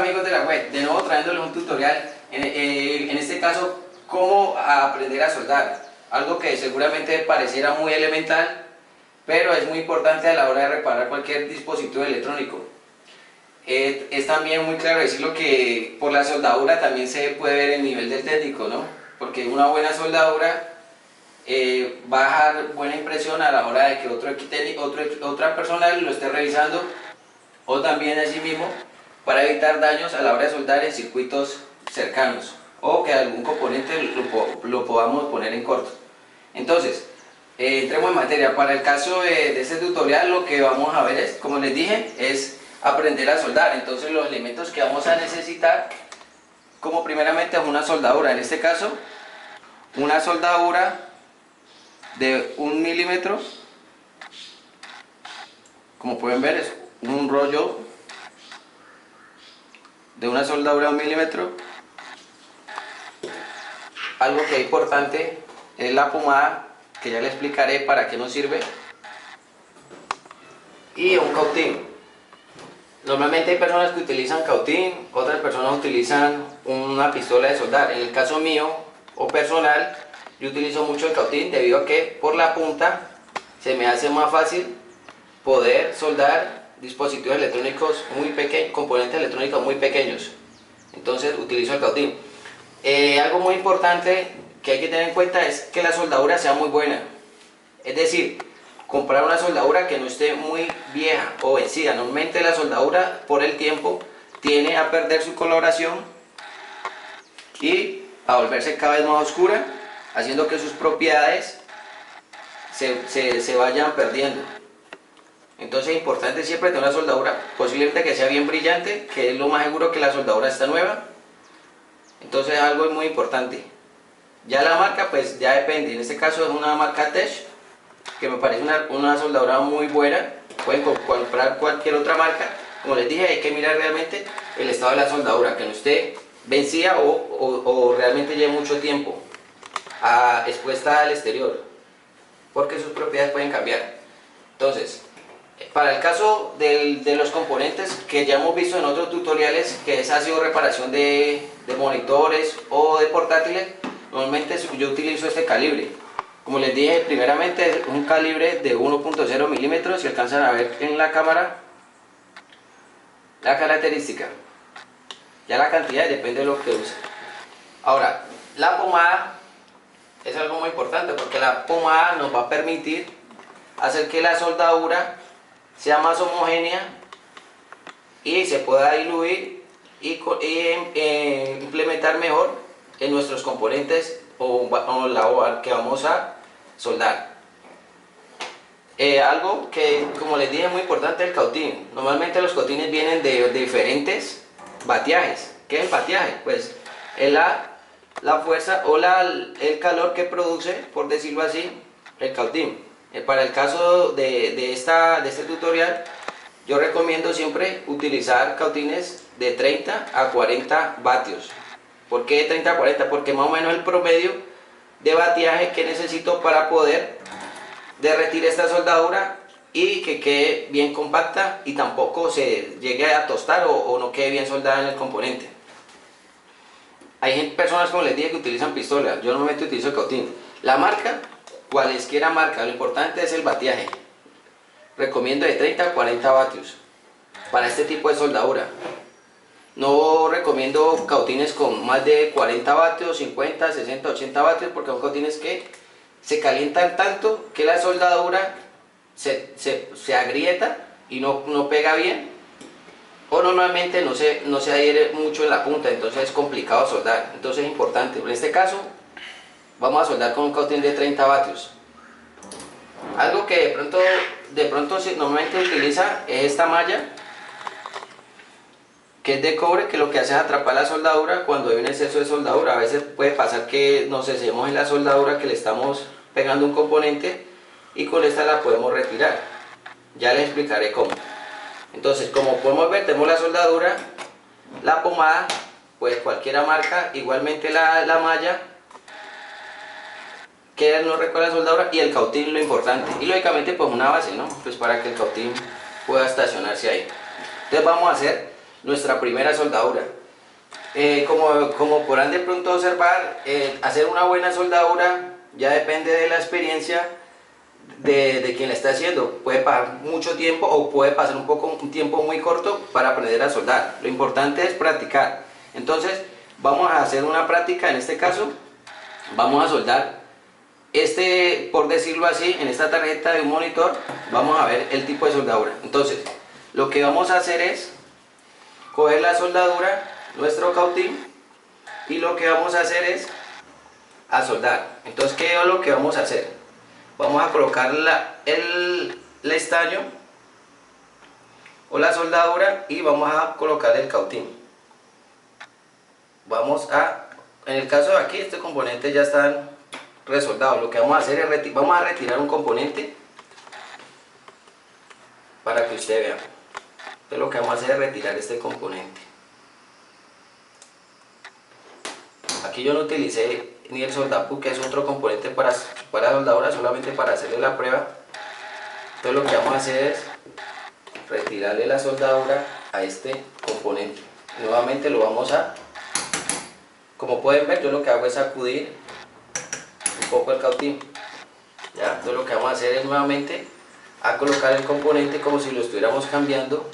amigos de la web, de nuevo trayéndoles un tutorial, en este caso, cómo aprender a soldar, algo que seguramente pareciera muy elemental, pero es muy importante a la hora de reparar cualquier dispositivo electrónico. Es también muy claro decirlo que por la soldadura también se puede ver el nivel del técnico, ¿no? Porque una buena soldadura va a dejar buena impresión a la hora de que otra persona lo esté revisando, o también así mismo para evitar daños a la hora de soldar en circuitos cercanos o que algún componente lo podamos poner en corto. Entonces, entremos en materia. Para el caso de este tutorial, lo que vamos a ver es, como les dije, es aprender a soldar. Entonces los elementos que vamos a necesitar, como primeramente es una soldadura, en este caso una soldadura de 1 milímetro, como pueden ver es un rollo de una soldadura de 1 milímetro. Algo que es importante es la pomada, que ya le explicaré para qué nos sirve, y un cautín. Normalmente hay personas que utilizan cautín, otras personas utilizan una pistola de soldar. En el caso mío o personal, yo utilizo mucho el cautín debido a que por la punta se me hace más fácil poder soldar dispositivos electrónicos muy pequeños, componentes electrónicos muy pequeños. Entonces utilizo el cautín. Algo muy importante que hay que tener en cuenta es que la soldadura sea muy buena. Es decir, comprar una soldadura que no esté muy vieja o vencida. Normalmente la soldadura por el tiempo tiende a perder su coloración y a volverse cada vez más oscura, haciendo que sus propiedades se vayan perdiendo. Entonces es importante siempre tener una soldadura posiblemente que sea bien brillante, que es lo más seguro que la soldadura está nueva. Entonces es algo muy importante. Ya la marca pues ya depende. En este caso es una marca Tech, que me parece una soldadura muy buena. Pueden comprar cualquier otra marca. Como les dije, hay que mirar realmente el estado de la soldadura, que no esté vencida o realmente lleve mucho tiempo expuesta al exterior, porque sus propiedades pueden cambiar. Entonces, para el caso de los componentes que ya hemos visto en otros tutoriales, que ha sido reparación de monitores o de portátiles, normalmente yo utilizo este calibre. Como les dije, primeramente es un calibre de 1.0 milímetros, si alcanzan a ver en la cámara la característica. Ya la cantidad depende de lo que use. Ahora, la pomada es algo muy importante, porque la pomada nos va a permitir hacer que la soldadura sea más homogénea y se pueda diluir y implementar mejor en nuestros componentes o la que vamos a soldar. Algo que, como les dije, es muy importante, el cautín. Normalmente los cautines vienen de diferentes bateajes. ¿Qué es el bateaje? Pues es la fuerza o el calor que produce, por decirlo así, el cautín. Para el caso de este tutorial, yo recomiendo siempre utilizar cautines de 30 a 40 vatios. ¿Por qué 30 a 40? Porque más o menos el promedio de bateaje que necesito para poder derretir esta soldadura y que quede bien compacta y tampoco se llegue a tostar o no quede bien soldada en el componente. Hay personas, como les dije, que utilizan pistola. Yo normalmente utilizo el cautín. La marca, cualesquiera marca, lo importante es el bateaje. Recomiendo de 30 a 40 vatios para este tipo de soldadura. No recomiendo cautines con más de 40 vatios, 50, 60, 80 vatios, porque son cautines que se calientan tanto que la soldadura se agrieta y no pega bien, o normalmente no se adhiere mucho en la punta, entonces es complicado soldar. Entonces es importante. En este caso vamos a soldar con un cautín de 30 vatios. Algo que de pronto normalmente utiliza es esta malla, que es de cobre, que lo que hace es atrapar la soldadura cuando hay un exceso de soldadura. A veces puede pasar que nos excedemos en la soldadura que le estamos pegando un componente, y con esta la podemos retirar. Ya les explicaré cómo. Entonces, como podemos ver, tenemos la soldadura, la pomada, pues cualquiera marca, igualmente la malla, que no recuerda la soldadura, y el cautín, lo importante, y lógicamente pues una base, ¿no? Pues para que el cautín pueda estacionarse ahí. Entonces vamos a hacer nuestra primera soldadura. Como podrán de pronto observar, hacer una buena soldadura ya depende de la experiencia de quien la está haciendo. Puede pasar mucho tiempo o puede pasar un tiempo muy corto para aprender a soldar. Lo importante es practicar. Entonces vamos a hacer una práctica. En este caso vamos a soldar por decirlo así, en esta tarjeta de un monitor. Vamos a ver el tipo de soldadura. Entonces lo que vamos a hacer es coger la soldadura, nuestro cautín, y lo que vamos a hacer es a soldar. Entonces, ¿qué es lo que vamos a hacer? Vamos a colocar el estaño o la soldadura y vamos a colocar el cautín. En el caso de aquí, este componente ya están resoldados. Lo que vamos a hacer es vamos a retirar un componente para que usted vea. Entonces, lo que vamos a hacer es retirar este componente. Aquí yo no utilicé ni el soldapu, que es otro componente para soldadura, solamente para hacerle la prueba. Entonces lo que vamos a hacer es retirarle la soldadura a este componente. Nuevamente lo vamos como pueden ver, yo lo que hago es sacudir un poco el cautín. ¿Ya? Entonces lo que vamos a hacer es nuevamente a colocar el componente como si lo estuviéramos cambiando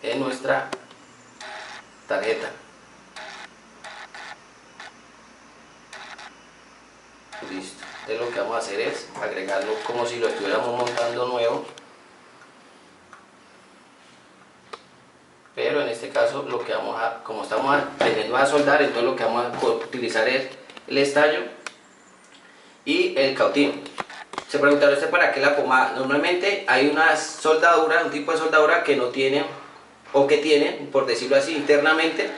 en nuestra tarjeta. Listo. Entonces lo que vamos a hacer es agregarlo como si lo estuviéramos montando nuevo, pero en este caso lo que como estamos aprendiendo a soldar, entonces lo que vamos a utilizar es el estaño y el cautín. Se preguntará usted para qué la pomada. Normalmente hay una soldadura, un tipo de soldadura que no tiene, o que tiene, por decirlo así, internamente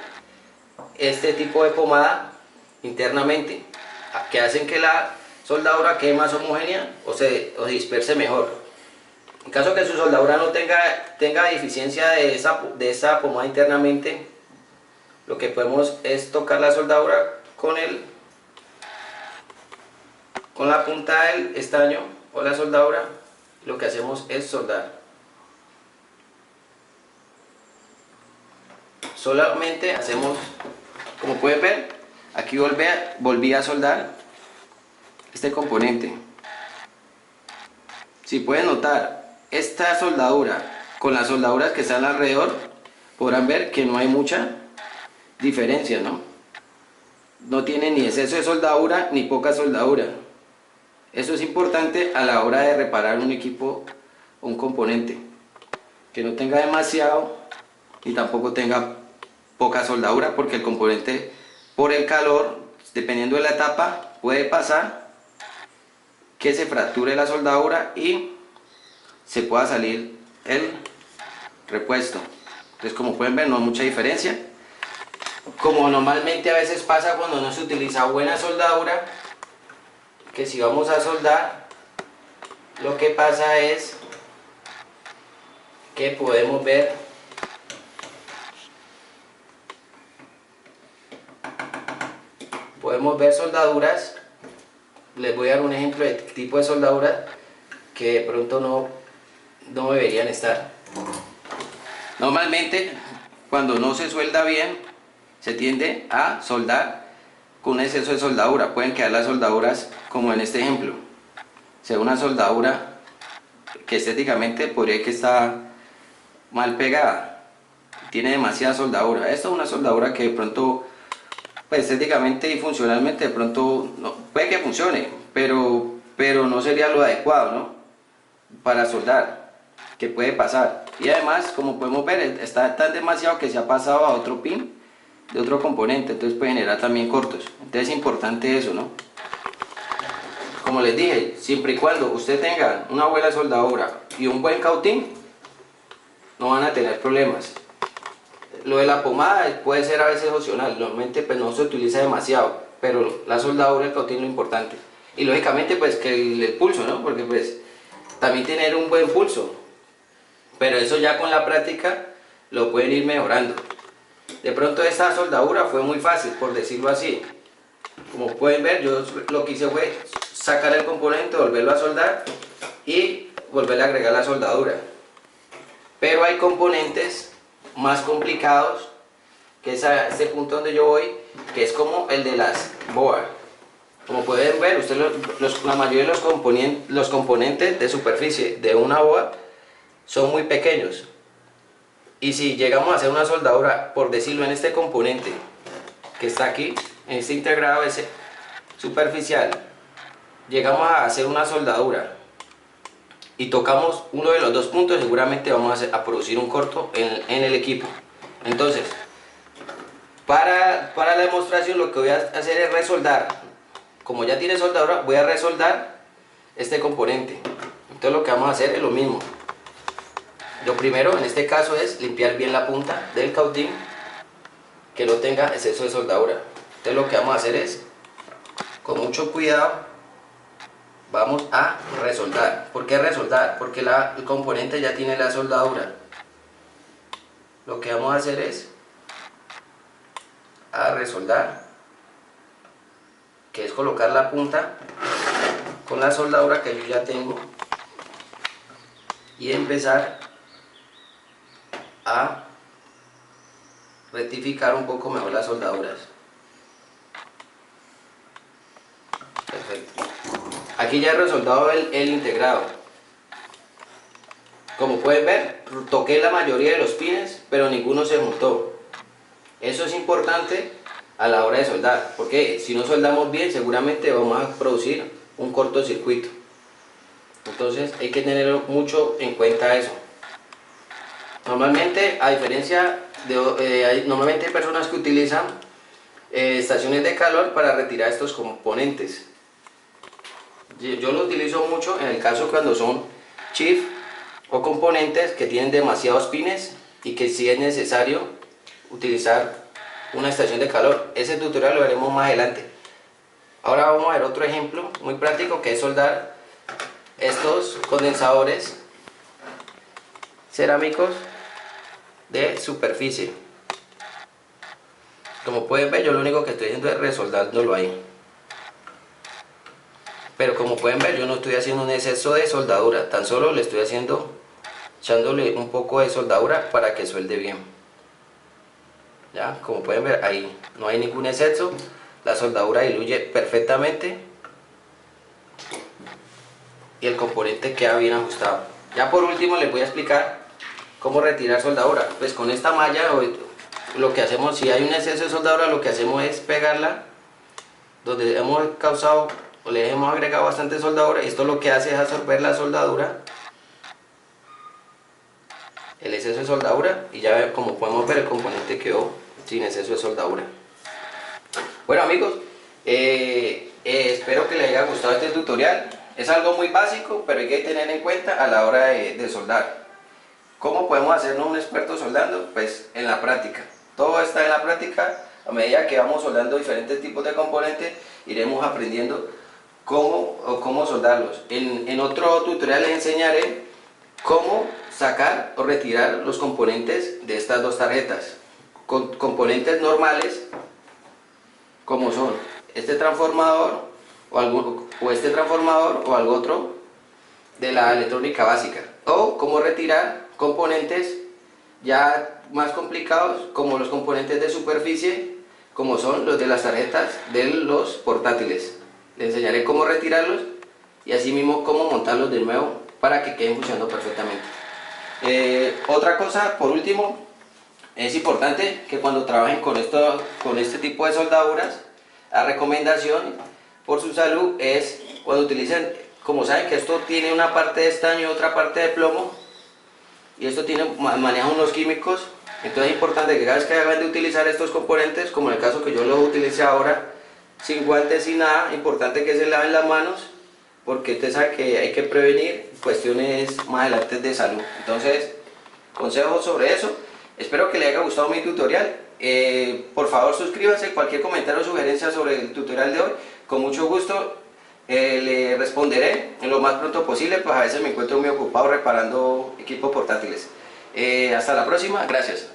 este tipo de pomada internamente, que hacen que la soldadura quede más homogénea o se disperse mejor. En caso que su soldadura no tenga deficiencia de esa pomada internamente, lo que podemos es tocar la soldadura con la punta del estaño o la soldadura. Lo que hacemos es soldar. Solamente hacemos, como pueden ver, aquí volví a soldar este componente. Si pueden notar, esta soldadura con las soldaduras que están alrededor, podrán ver que no hay mucha diferencia, ¿no? No tiene ni exceso de soldadura ni poca soldadura. Eso es importante a la hora de reparar un equipo o un componente, que no tenga demasiado ni tampoco tenga poca soldadura, porque el componente, por el calor, dependiendo de la etapa, puede pasar que se fracture la soldadura y se pueda salir el repuesto. Entonces, como pueden ver, no hay mucha diferencia, como normalmente a veces pasa cuando no se utiliza buena soldadura, que si vamos a soldar, lo que pasa es que podemos ver soldaduras. Les voy a dar un ejemplo de tipo de soldadura que de pronto no deberían estar. Normalmente, cuando no se suelda bien, se tiende a soldar con exceso de soldadura. Pueden quedar las soldaduras como en este ejemplo. O sea, una soldadura que estéticamente podría que está mal pegada, tiene demasiada soldadura. Esta es una soldadura que de pronto, pues, estéticamente y funcionalmente de pronto puede que funcione, pero no sería lo adecuado, ¿no?, para soldar, que puede pasar. Y además, como podemos ver, está tan demasiado que se ha pasado a otro pin de otro componente, entonces puede generar también cortos. Entonces es importante eso, ¿no? Como les dije, siempre y cuando usted tenga una buena soldadura y un buen cautín, no van a tener problemas. Lo de la pomada puede ser a veces opcional, normalmente pues no se utiliza demasiado, pero la soldadura y el cautín es lo importante. Y lógicamente pues que el pulso, ¿no?, porque pues también tener un buen pulso, pero eso ya con la práctica lo pueden ir mejorando. De pronto esta soldadura fue muy fácil, por decirlo así. Como pueden ver, yo lo que hice fue sacar el componente, volverlo a soldar y volverle a agregar la soldadura. Pero hay componentes más complicados, que es a este punto donde yo voy, que es como el de las boas. Como pueden ver, ustedes la mayoría de los componentes de superficie de una boa son muy pequeños. Y si llegamos a hacer una soldadura, por decirlo, en este componente que está aquí, en este integrado ese superficial, llegamos a hacer una soldadura y tocamos uno de los dos puntos, seguramente vamos a producir un corto en el equipo. Entonces, para la demostración lo que voy a hacer es resoldar. Como ya tiene soldadura, voy a resoldar este componente. Entonces lo que vamos a hacer es lo mismo. Lo primero en este caso es limpiar bien la punta del cautín, que no tenga exceso de soldadura. Entonces lo que vamos a hacer es, con mucho cuidado, vamos a resoldar. ¿Por qué resoldar? Porque el componente ya tiene la soldadura. Lo que vamos a hacer es a resoldar, que es colocar la punta con la soldadura que yo ya tengo y empezar a rectificar un poco mejor las soldaduras. Perfecto. Aquí ya he resoldado el integrado. Como pueden ver, toqué la mayoría de los pines, pero ninguno se juntó. Eso es importante a la hora de soldar, porque si no soldamos bien, seguramente vamos a producir un cortocircuito. Entonces hay que tener mucho en cuenta eso. Normalmente, a diferencia de normalmente hay personas que utilizan estaciones de calor para retirar estos componentes. Yo lo utilizo mucho en el caso cuando son chips o componentes que tienen demasiados pines y que sí es necesario utilizar una estación de calor. Ese tutorial lo veremos más adelante. Ahora vamos a ver otro ejemplo muy práctico, que es soldar estos condensadores cerámicos de superficie. Como pueden ver, yo lo único que estoy haciendo es resoldándolo ahí. Pero como pueden ver, yo no estoy haciendo un exceso de soldadura, tan solo le estoy echándole un poco de soldadura para que suelde bien. Ya, como pueden ver, ahí no hay ningún exceso, la soldadura diluye perfectamente y el componente queda bien ajustado. Ya por último les voy a explicar cómo retirar soldadura. Pues con esta malla lo que hacemos, si hay un exceso de soldadura, lo que hacemos es pegarla donde hemos causado o le hemos agregado bastante soldadura. Esto lo que hace es absorber la soldadura, el exceso de soldadura, y ya como podemos ver, el componente quedó sin exceso de soldadura. Bueno amigos, espero que les haya gustado este tutorial. Es algo muy básico, pero hay que tener en cuenta a la hora de soldar. ¿Cómo podemos hacernos un experto soldando? Pues en la práctica. Todo está en la práctica. A medida que vamos soldando diferentes tipos de componentes, iremos aprendiendo cómo soldarlos. En otro tutorial les enseñaré cómo sacar o retirar los componentes de estas dos tarjetas. Componentes normales, como son este transformador o este transformador o algo otro de la electrónica básica, o cómo retirar componentes ya más complicados, como los componentes de superficie, como son los de las tarjetas de los portátiles. Les enseñaré cómo retirarlos y así mismo cómo montarlos de nuevo para que queden funcionando perfectamente. Otra cosa, por último, es importante que cuando trabajen con este tipo de soldaduras, la recomendación por su salud es cuando utilicen, como saben que esto tiene una parte de estaño y otra parte de plomo, y esto maneja unos químicos, entonces es importante que cada vez que hagan de utilizar estos componentes, como en el caso que yo los utilicé ahora, sin guantes, sin nada, importante que se laven las manos, porque usted sabe que hay que prevenir cuestiones más adelante de salud. Entonces, consejos sobre eso. Espero que les haya gustado mi tutorial. Por favor suscríbanse, cualquier comentario o sugerencia sobre el tutorial de hoy, con mucho gusto le responderé en lo más pronto posible, pues a veces me encuentro muy ocupado reparando equipos portátiles. Hasta la próxima, gracias.